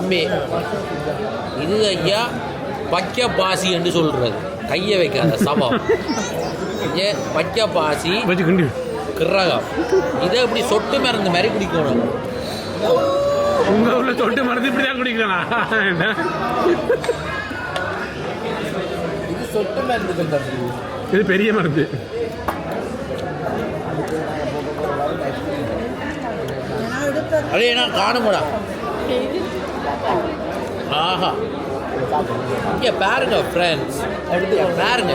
தம்பி இது ஐயா பச்சை பாசி என்று சொல்கிறது. கையை வைக்காத சமம். பச்சை பாசி கிரகம். இதை இப்படி சொட்டு மருந்து மாதிரி குடிக்கணும். உங்க ஊர்ல சொட்டு மருந்து இப்படிதான் குடிக்கலாம். இது சொட்டு மருந்து. இது பெரிய மருந்து. அதே நான் காணுமுடா. ஆஹா இங்கே பாருங்க ஃப்ரெண்ட்ஸ், பாருங்க.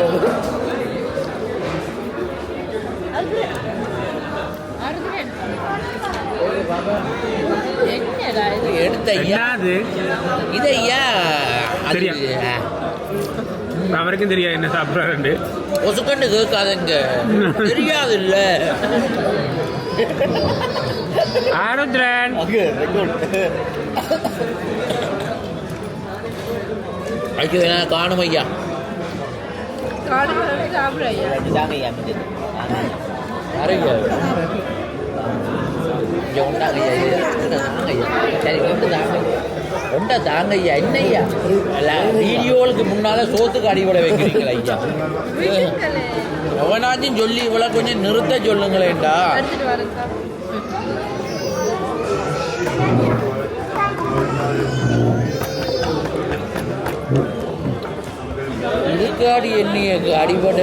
எடுத்த இது ஐயா அவருக்கும் தெரியாது என்ன சாப்பிட்றாரு. ஒசுக்கண்டு கேட்காதங்க, தெரியாது இல்ல. ஆருத்ரன் ஐயோ என்ன காணும் ஐயா. ஒண்டா தாங்க ஐயா. என்ன ஐயா வீடியோவுக்கு முன்னால சோத்துக்கு அடிபட வைக்கிறீங்களா ஐயா? எவனாச்சும் சொல்லி இவ்வளவு கொஞ்சம் நிறுத்த சொல்லுங்களேன்டா. இதுக்காடி என்னைய அடிபட